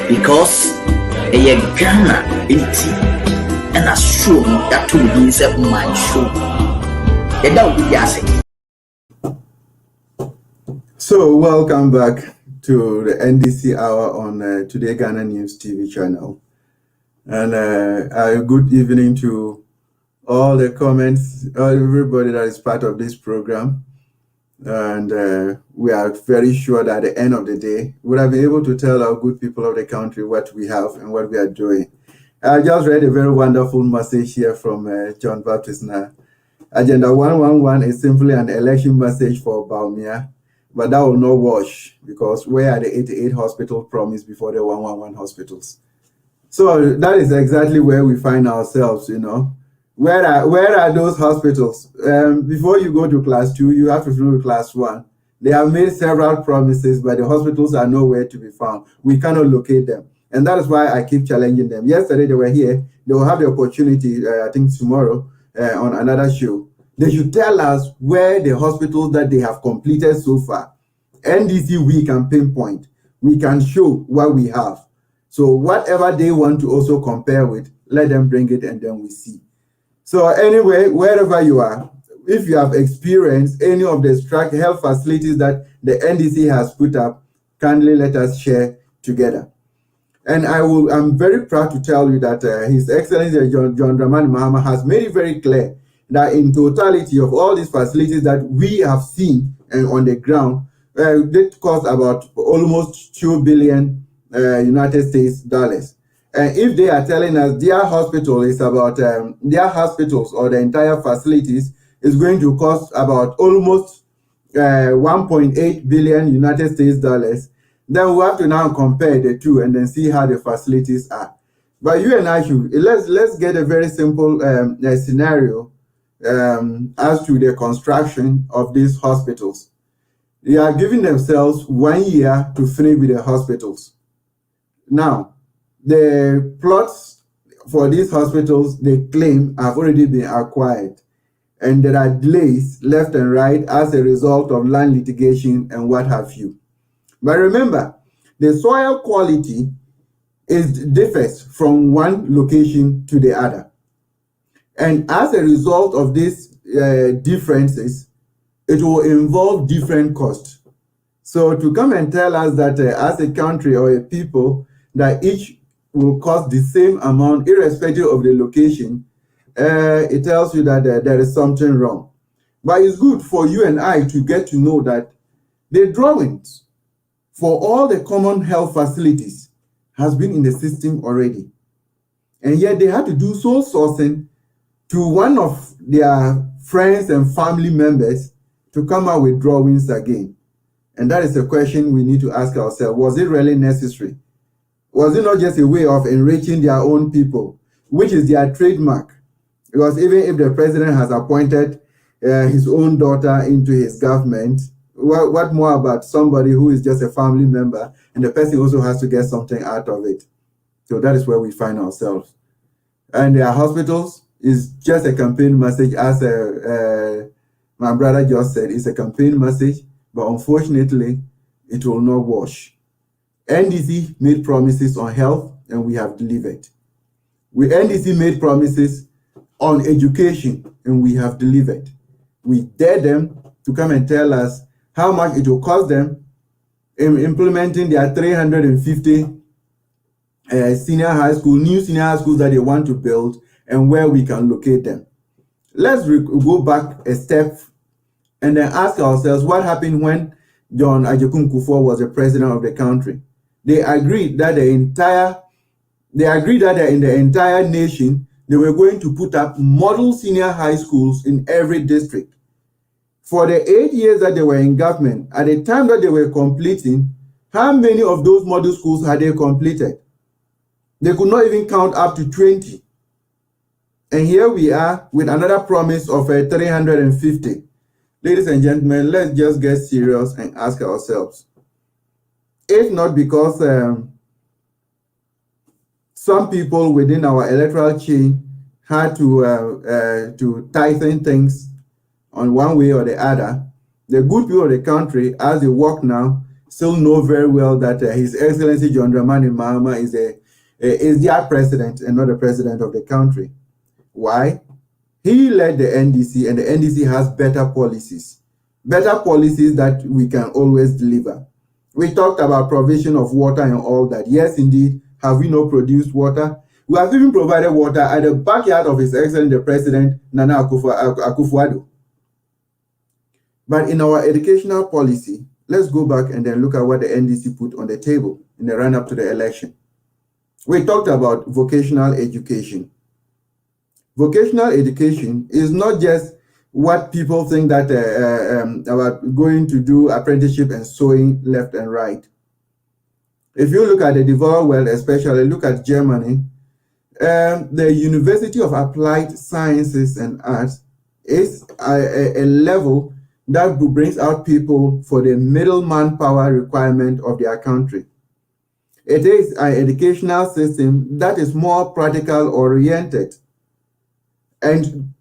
because a Ghana inti and a show that will be my show that will be asking. So welcome back to the NDC hour on Today Ghana News TV channel, and a good evening to all the comments, everybody that is part of this program. And we are very sure that at the end of the day, we'll be able to tell our good people of the country what we have and what we are doing. I just read a very wonderful message here from John Baptist now. Agenda 111 is simply an election message for Baumia, but that will not wash because where are the 88 hospitals promised before the 111 hospitals? So that is exactly where we find ourselves, you know. Where are those hospitals? Before you go to class 2, you have to go to class 1. They have made several promises, but the hospitals are nowhere to be found. We cannot locate them. And that is why I keep challenging them. Yesterday they were here. They will have the opportunity, I think tomorrow, on another show. They should tell us where the hospitals that they have completed so far. NDC, we can pinpoint. We can show what we have. So whatever they want to also compare with, let them bring it and then we see. So anyway, wherever you are, if you have experienced any of the health facilities that the NDC has put up, kindly let us share together. And I'm very proud to tell you that His Excellency John Dramani Mahama has made it very clear that in totality of all these facilities that we have seen and on the ground, they cost about almost $2 billion United States dollars. And if they are telling us their hospital is about their hospitals or the entire facilities is going to cost about almost 1.8 billion United States dollars, then we have to now compare the two and then see how the facilities are. But you and I should let's get a very simple scenario as to the construction of these hospitals. They are giving themselves 1 year to finish with the hospitals. Now, the plots for these hospitals, they claim, have already been acquired. And there are delays left and right as a result of land litigation and what have you. But remember, the soil quality differs from one location to the other. And as a result of these differences, it will involve different costs. So to come and tell us that as a country or a people, that each will cost the same amount irrespective of the location, it tells you that there is something wrong. But it's good for you and I to get to know that the drawings for all the common health facilities has been in the system already. And yet they had to do soul sourcing to one of their friends and family members to come out with drawings again. And that is a question we need to ask ourselves. Was it really necessary? Was it not just a way of enriching their own people, which is their trademark? Because even if the president has appointed his own daughter into his government, what more about somebody who is just a family member and the person also has to get something out of it? So that is where we find ourselves. And their hospitals is just a campaign message, as my brother just said. It's a campaign message, but unfortunately, it will not wash. NDC made promises on health, and we have delivered. NDC made promises on education, and we have delivered. We dare them to come and tell us how much it will cost them in implementing their 350 new senior high schools that they want to build, and where we can locate them. Let's go back a step and then ask ourselves what happened when John Ajekun Kufuor was the president of the country. They agreed that in the entire nation, they were going to put up model senior high schools in every district. For the 8 years that they were in government, at the time that they were completing, how many of those model schools had they completed? They could not even count up to 20. And here we are with another promise of 350. Ladies and gentlemen, let's just get serious and ask ourselves, if not because some people within our electoral chain had to tighten things on one way or the other, the good people of the country, as they walk now, still know very well that His Excellency John Dramani Mahama is their president and not the president of the country. Why? He led the NDC, and the NDC has better policies that we can always deliver. We talked about provision of water and all that. Yes, indeed. Have we not produced water? We have even provided water at the backyard of His Excellency the President, Nana Akufo-Addo. But in our educational policy, let's go back and then look at what the NDC put on the table in the run-up to the election. We talked about vocational education. Vocational education is not just what people think that about going to do apprenticeship and sewing left and right. If you look at the developed world, especially look at Germany, the University of Applied Sciences and Arts is a level that brings out people for the middle manpower requirement of their country. It is an educational system that is more practical oriented. And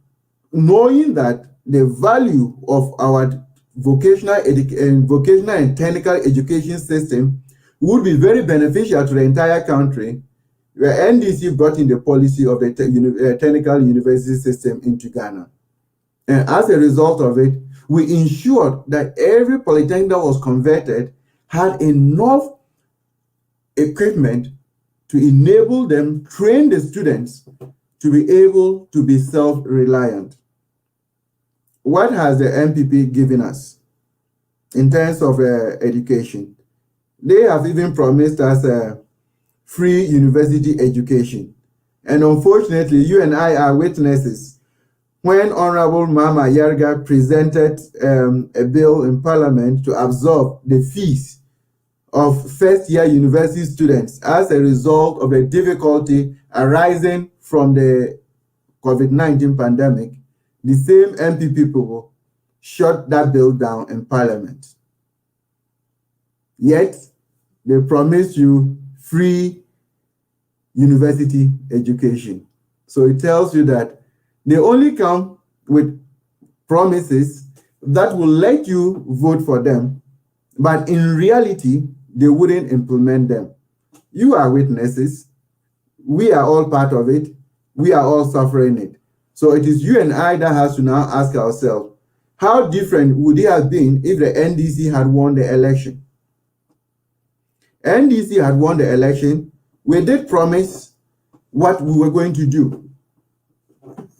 knowing that the value of our vocational and technical education system would be very beneficial to the entire country, the NDC brought in the policy of the technical university system into Ghana. And as a result of it, we ensured that every polytechnic that was converted had enough equipment to enable them, train the students to be able to be self-reliant. What has the MPP given us in terms of education? They have even promised us free university education. And unfortunately, you and I are witnesses. When Honorable Mama Yarga presented a bill in Parliament to absorb the fees of first-year university students as a result of the difficulty arising from the COVID-19 pandemic, the same MPP people shut that bill down in Parliament. Yet, they promise you free university education. So it tells you that they only come with promises that will let you vote for them, but in reality, they wouldn't implement them. You are witnesses. We are all part of it. We are all suffering it. So it is you and I that has to now ask ourselves, how different would it have been if the NDC had won the election? NDC had won the election. We did promise what we were going to do.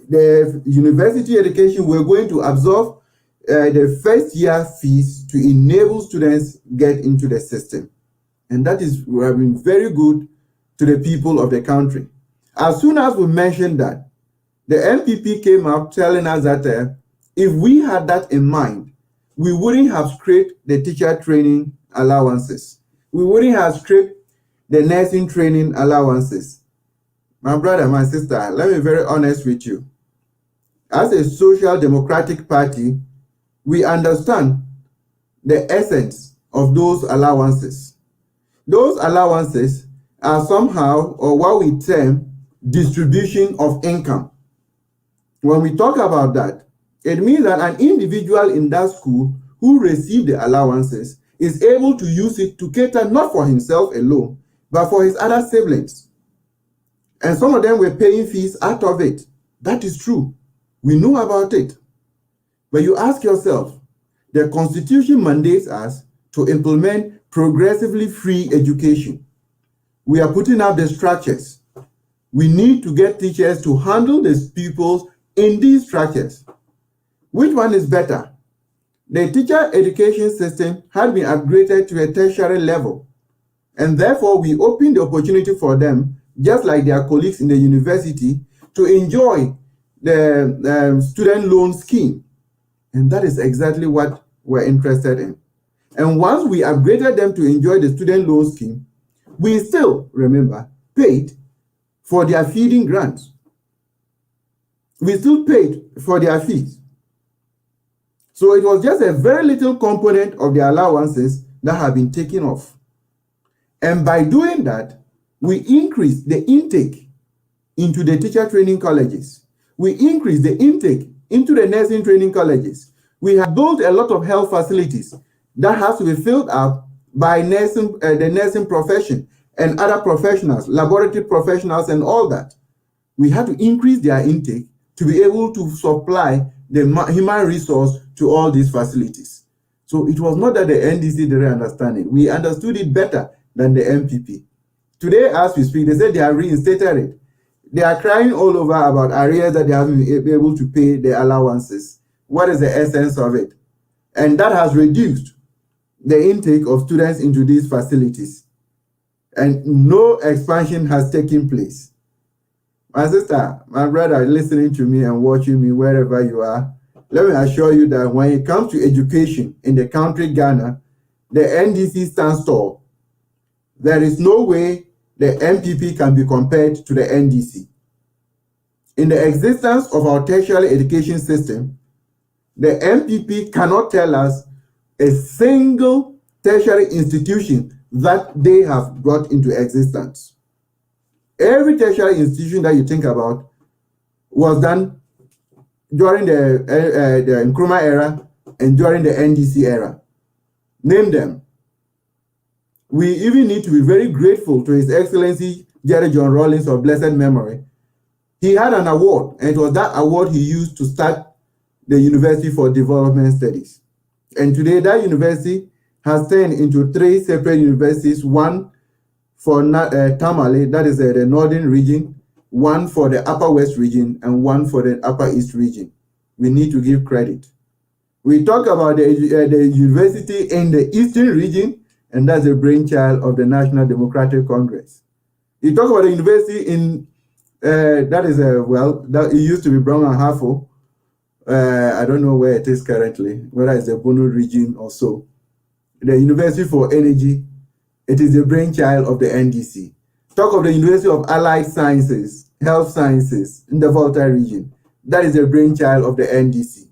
The university education, we're going to absorb the first year fees to enable students get into the system. And that is, we have been very good to the people of the country. As soon as we mentioned that, the MPP came up telling us that if we had that in mind, we wouldn't have scraped the teacher training allowances. We wouldn't have scraped the nursing training allowances. My brother, my sister, let me be very honest with you. As a social democratic party, we understand the essence of those allowances. Those allowances are somehow, or what we term, distribution of income. When we talk about that, it means that an individual in that school who received the allowances is able to use it to cater not for himself alone, but for his other siblings. And some of them were paying fees out of it. That is true. We know about it. But you ask yourself, the Constitution mandates us to implement progressively free education. We are putting up the structures. We need to get teachers to handle these pupils in these structures. Which one is better? The teacher education system had been upgraded to a tertiary level, and therefore we opened the opportunity for them, just like their colleagues in the university, to enjoy the student loan scheme. And that is exactly what we're interested in. And once we upgraded them to enjoy the student loan scheme, we still, remember, paid for their feeding grants. We still paid for their fees. So it was just a very little component of the allowances that have been taken off. And by doing that, we increased the intake into the teacher training colleges. We increased the intake into the nursing training colleges. We have built a lot of health facilities that has to be filled up by the nursing profession and other professionals, laboratory professionals and all that. We had to increase their intake to be able to supply the human resource to all these facilities. So it was not that the NDC didn't understand it. We understood it better than the MPP. Today, as we speak, they said they have reinstated it. They are crying all over about arrears that they haven't been able to pay the allowances. What is the essence of it? And that has reduced the intake of students into these facilities. And no expansion has taken place. My sister, my brother, listening to me and watching me wherever you are, let me assure you that when it comes to education in the country Ghana, the NDC stands tall. There is no way the MPP can be compared to the NDC. In the existence of our tertiary education system, the MPP cannot tell us a single tertiary institution that they have brought into existence. Every tertiary institution that you think about was done during the Nkrumah era and during the NDC era. Name them. We even need to be very grateful to His Excellency Jerry John Rawlings of blessed memory. He had an award, and it was that award he used to start the University for Development Studies. And today that university has turned into 3 separate universities, one for Tamale, that is the northern region, one for the upper west region, and one for the upper east region. We need to give credit. We talk about the university in the eastern region, and that's a brainchild of the National Democratic Congress. You talk about the university in, it used to be Brown and Harfo. I don't know where it is currently, whether it's the Bono region or so. The University for Energy, it is the brainchild of the NDC. Talk of the University of Allied Sciences, Health Sciences in the Volta region. That is the brainchild of the NDC.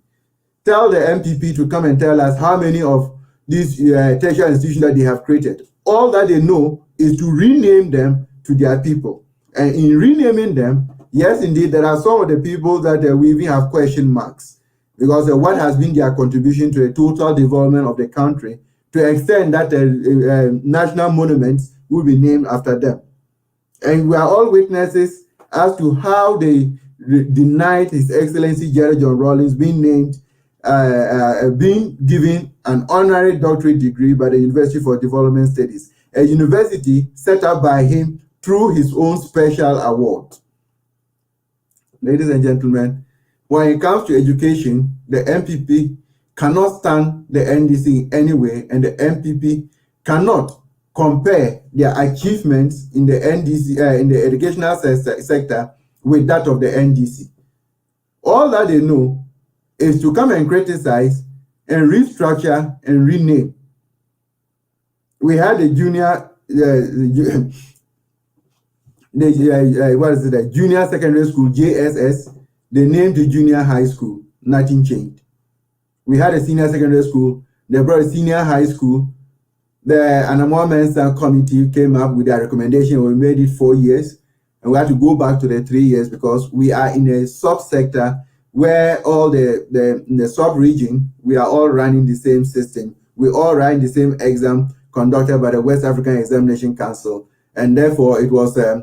Tell the MPP to come and tell us how many of these tertiary institutions that they have created. All that they know is to rename them to their people. And in renaming them, yes, indeed, there are some of the people that we even have question marks, because what has been their contribution to the total development of the country, to the extent that national monuments will be named after them. And we are all witnesses as to how they denied His Excellency Jerry John Rawlings being named, being given an honorary doctorate degree by the University for Development Studies, a university set up by him through his own special award. Ladies and gentlemen, when it comes to education, the MPP cannot stand the NDC in any way, and the MPP cannot compare their achievements in the NDC, in the educational sector with that of the NDC. All that they know is to come and criticize and restructure and rename. We had a junior, the junior secondary school, JSS. They named the junior high school. Nothing changed. We had a senior secondary school. They brought a senior high school. The Anamwa Mensa Committee came up with their recommendation. We made it 4 years, and we had to go back to the 3 years because we are in a sub-sector where all the sub-region, we are all running the same system. We all run the same exam conducted by the West African Examination Council, and therefore it was a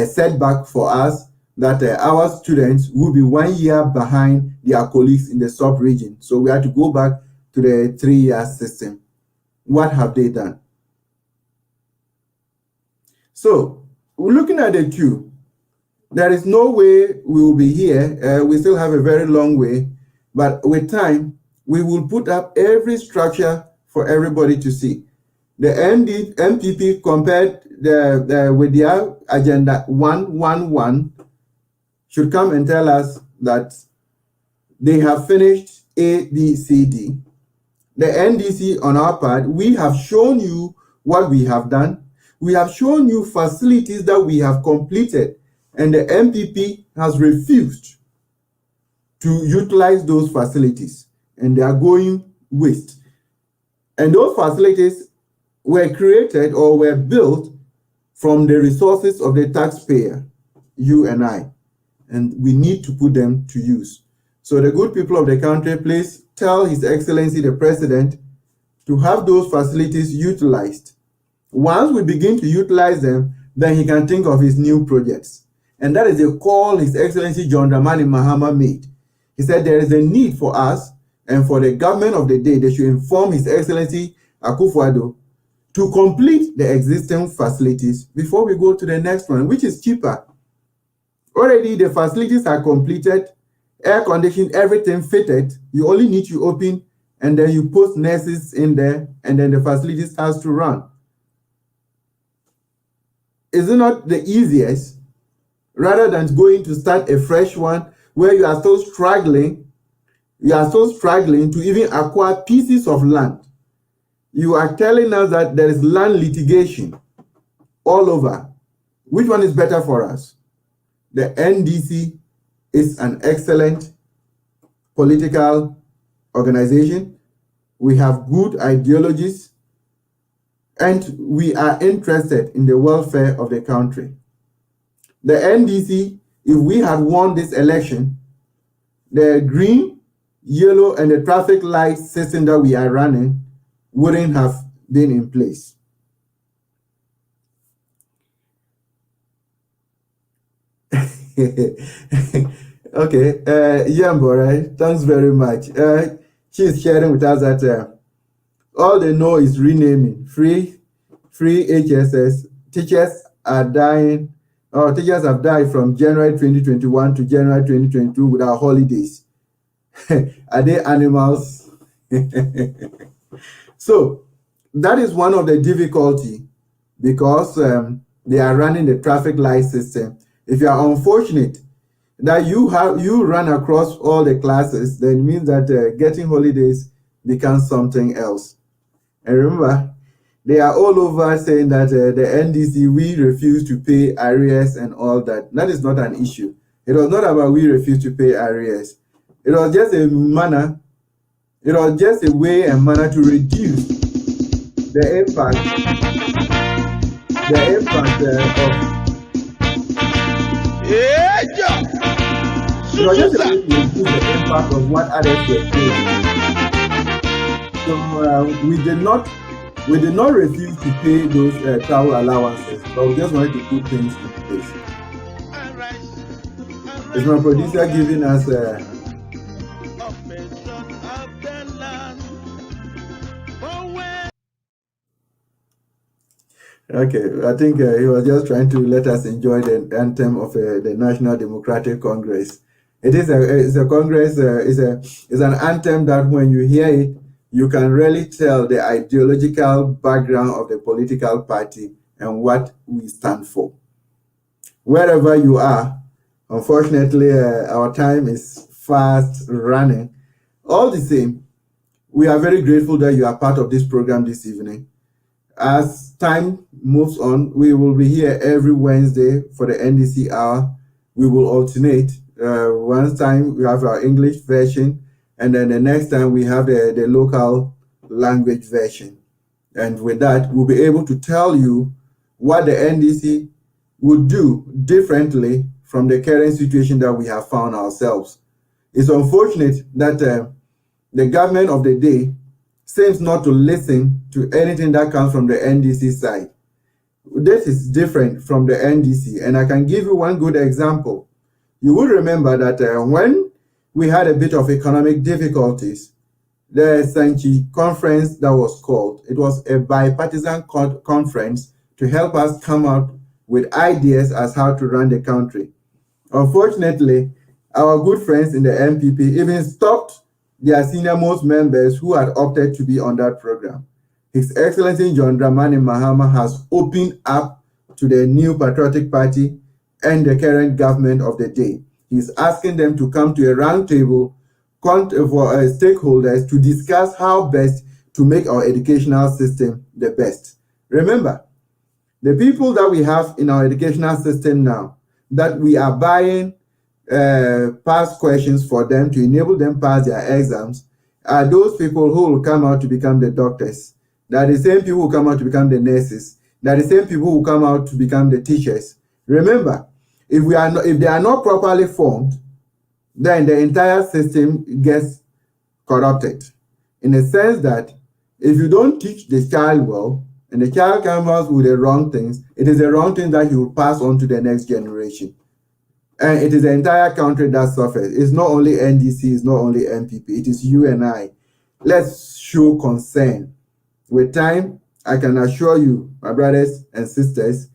setback for us that our students will be 1 year behind their colleagues in the sub-region. So we had to go back to the 3-year system. What have they done? So we're looking at the queue. There is no way we will be here. We still have a very long way, but with time, We will put up every structure for everybody to see. The MPP compared with their agenda 111 should come and tell us that they have finished A, B, C, D. The NDC, on our part, we have shown you what we have done. We have shown you facilities that we have completed, and the MPP has refused to utilize those facilities, and they are going waste. And those facilities were created or were built from the resources of the taxpayer, you and I, and we need to put them to use. So the good people of the country, please tell His Excellency the President to have those facilities utilized. Once we begin to utilize them, then he can think of his new projects. And that is a call His Excellency John Dramani Mahama made. He said there is a need for us and for the government of the day. They should inform His Excellency Akufo-Addo to complete the existing facilities before we go to the next one, which is cheaper. Already the facilities are completed, air conditioned, everything fitted. You only need to open and then you post nurses in there, and then the facility starts to run. Is it not the easiest, rather than going to start a fresh one where you are still struggling? You are still struggling to even acquire pieces of land. You are telling us that there is land litigation all over. Which one is better for us? The NDC is an excellent political organization. We have good ideologies, and we are interested in the welfare of the country. The NDC, if we had won this election, the green, yellow, and the traffic light system that we are running wouldn't have been in place. Okay, Yambo, right? Thanks very much. She's sharing with us that all they know is renaming. Free HSS. Teachers are dying. Teachers have died from January 2021 to January 2022 without holidays. Are they animals? So that is one of the difficulty, because they are running the traffic light system. If you are unfortunate that you run across all the classes, then it means that getting holidays becomes something else. And remember, they are all over saying that the NDC, we refuse to pay arrears and all that. That is not an issue. It was not about we refuse to pay arrears. It was just a manner. It was just a way and manner to reduce the impact of. It was just a way to reduce the impact of what others were paying. So we did not refuse to pay those travel allowances, but we just wanted to put things in place. It's my producer giving us okay, I think he was just trying to let us enjoy the anthem of the National Democratic Congress. It is a Congress, is an anthem that when you hear it, you can really tell the ideological background of the political party and what we stand for. Wherever you are, unfortunately, our time is fast running. All the same, we are very grateful that you are part of this program this evening. As time moves on, we will be here every Wednesday for the NDC hour. We will alternate. One time we have our English version, and then the next time we have the local language version. And with that, we'll be able to tell you what the NDC would do differently from the current situation that we have found ourselves. It's unfortunate that the government of the day seems not to listen to anything that comes from the NDC side. This is different from the NDC, and I can give you one good example. You would remember that when we had a bit of economic difficulties, the Sanchi conference that was called, it was a bipartisan conference to help us come up with ideas as how to run the country. Unfortunately, our good friends in the MPP even stopped their senior-most members who had opted to be on that program. His Excellency John Dramani Mahama has opened up to the new Patriotic Party and the current government of the day. He's asking them to come to a round table for stakeholders to discuss how best to make our educational system the best. Remember, the people that we have in our educational system now, that we are buying past questions for them to enable them pass their exams, are those people who will come out to become the doctors. They're the same people who come out to become the nurses. They're the same people who come out to become the teachers. Remember, if they are not properly formed, then the entire system gets corrupted. In the sense that if you don't teach the child well, and the child comes out with the wrong things, it is the wrong thing that you will pass on to the next generation. And it is the entire country that suffers. It's not only NDC, it's not only MPP, it is you and I. Let's show concern. With time, I can assure you, my brothers and sisters,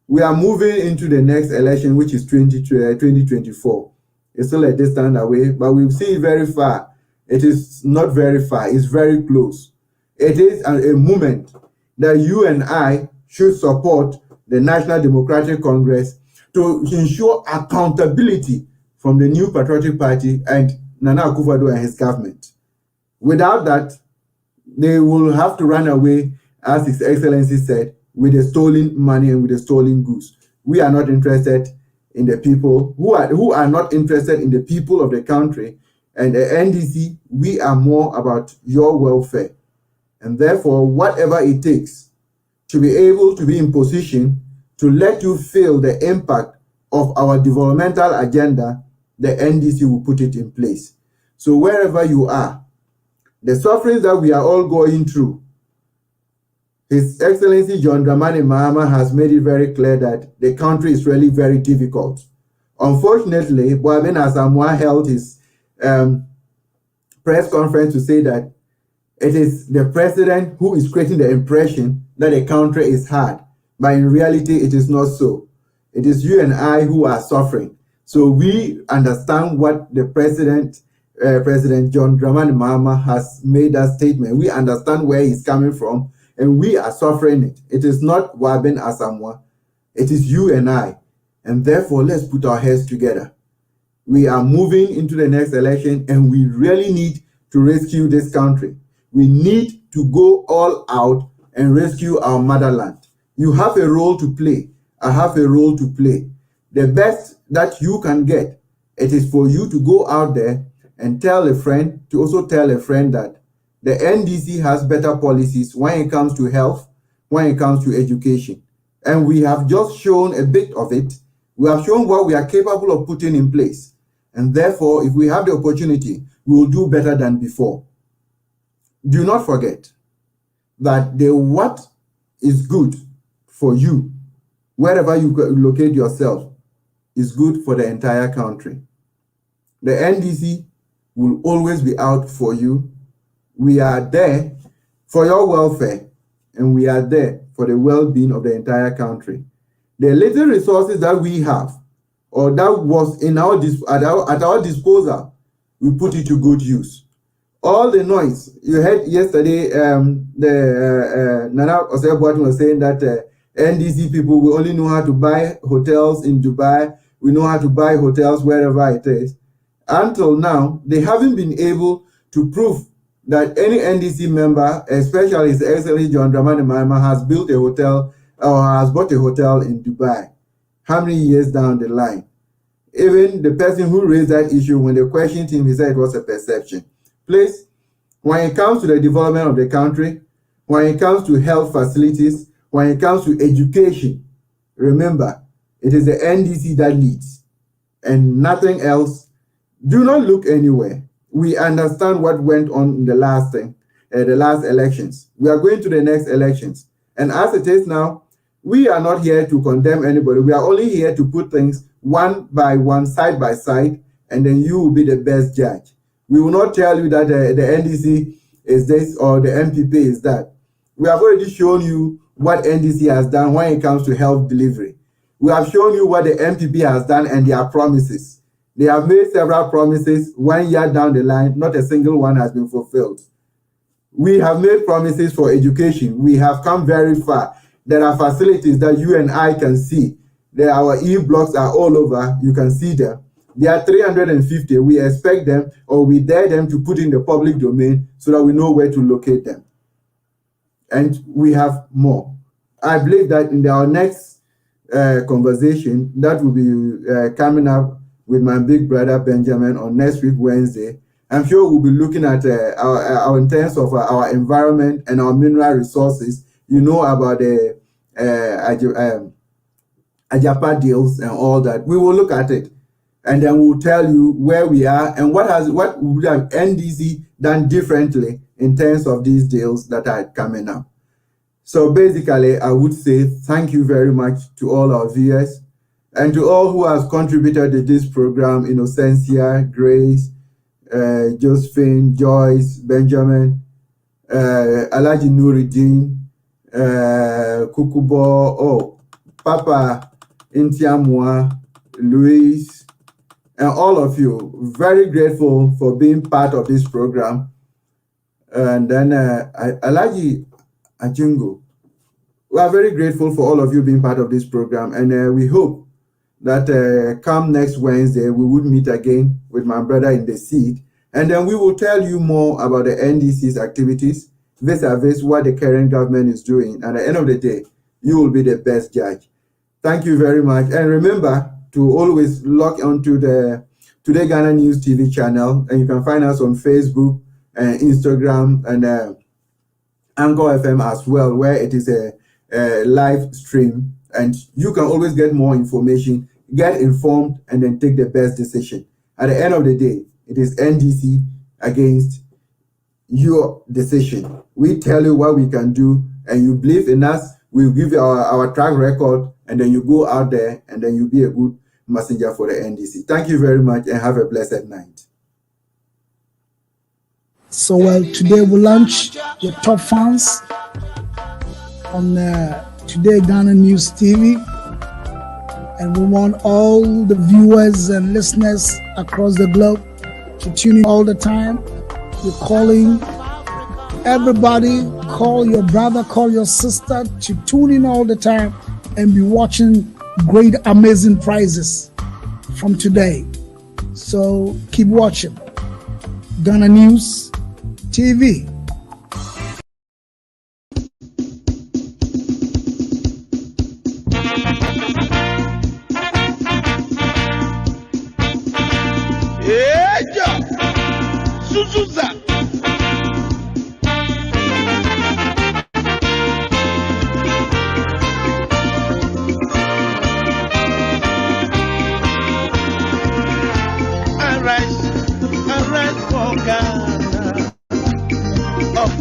we are moving into the next election, which is 2024. It's still a distance away, but we'll see it very far. It is not very far, it's very close. It is a moment that you and I should support the National Democratic Congress to ensure accountability from the new Patriotic Party and Nana Akufo-Addo and his government. Without that, they will have to run away, as His Excellency said, with the stolen money and with the stolen goods. We are not interested in the people who are not interested in the people of the country. And the NDC, we are more about your welfare. And therefore, whatever it takes to be able to be in position to let you feel the impact of our developmental agenda, the NDC will put it in place. So wherever you are, the sufferings that we are all going through, His Excellency John Dramani Mahama has made it very clear that the country is really very difficult. Unfortunately, Boabin Asamoah held his press conference to say that it is the president who is creating the impression that the country is hard. But in reality, it is not so. It is you and I who are suffering. So we understand what the President John Dramani Mahama has made that statement. We understand where he's coming from, and we are suffering it. It is not Wabin Asamoah. It is you and I. And therefore, let's put our heads together. We are moving into the next election, and we really need to rescue this country. We need to go all out and rescue our motherland. You have a role to play. I have a role to play. The best that you can get, it is for you to go out there and tell a friend, to also tell a friend that the NDC has better policies when it comes to health, when it comes to education. And we have just shown a bit of it. We have shown what we are capable of putting in place. And therefore, if we have the opportunity, we will do better than before. Do not forget that the what is good for you, wherever you locate yourself, is good for the entire country. The NDC will always be out for you. We are there for your welfare, and we are there for the well-being of the entire country. The little resources that we have, or that was in at our disposal, we put it to good use. All the noise you heard yesterday, Nana Osei-Boateng was saying that NDC people, we only know how to buy hotels in Dubai. We know how to buy hotels wherever it is. Until now, they haven't been able to prove that any NDC member, especially His Excellency John Dramani Mahama, has built a hotel or has bought a hotel in Dubai. How many years down the line? Even the person who raised that issue, when they questioned him, he said it was a perception. Please, when it comes to the development of the country, when it comes to health facilities, when it comes to education, remember, it is the NDC that leads and nothing else. Do not look anywhere. We understand what went on in the last elections. We are going to the next elections. And as it is now, we are not here to condemn anybody. We are only here to put things one by one, side by side, and then you will be the best judge. We will not tell you that the NDC is this or the MPP is that. We have already shown you what NDC has done when it comes to health delivery. We have shown you what the MPP has done and their promises. They have made several promises. 1 year down the line, not a single one has been fulfilled. We have made promises for education. We have come very far. There are facilities that you and I can see. Our e-blocks are all over. You can see them. There are 350. We expect them, or we dare them to put in the public domain so that we know where to locate them. And we have more. I believe that in our next conversation, that will be coming up with my big brother Benjamin on next week, Wednesday. I'm sure we'll be looking at our in terms of our environment and our mineral resources. You know about the Ajapa deals and all that. We will look at it, and then we'll tell you where we are and what would have NDC done differently in terms of these deals that are coming up. So basically, I would say thank you very much to all our viewers and to all who have contributed to this program: Innocencia, Grace, Josephine, Joyce, Benjamin, Alaji Nuruddin, Kukubo, Papa Intiamwa, Luis, and all of you. Very grateful for being part of this program. And then Alaji Ajungo, we are very grateful for all of you being part of this program, and we hope that come next Wednesday we would meet again with my brother in the seat, and then we will tell you more about the NDC's activities vis-a-vis what the current government is doing. At the end of the day, you will be the best judge. Thank you very much, and remember to always log onto the Today Ghana News TV channel, and you can find us on Facebook and Instagram and Anchor FM as well, where it is a live stream, and you can always get more information, get informed, and then take the best decision. At the end of the day, it is NDC against your decision. We tell you what we can do, and you believe in us. We'll give you our track record, and then you go out there, and then you'll be a good messenger for the NDC. Thank you very much, and have a blessed night. So, today we launch your top fans on Today Ghana News TV, and we want all the viewers and listeners across the globe to tune in all the time. We're calling everybody, call your brother, call your sister to tune in all the time and be watching great, amazing prizes from today. So keep watching Ghana News TV. Arise for Ghana, of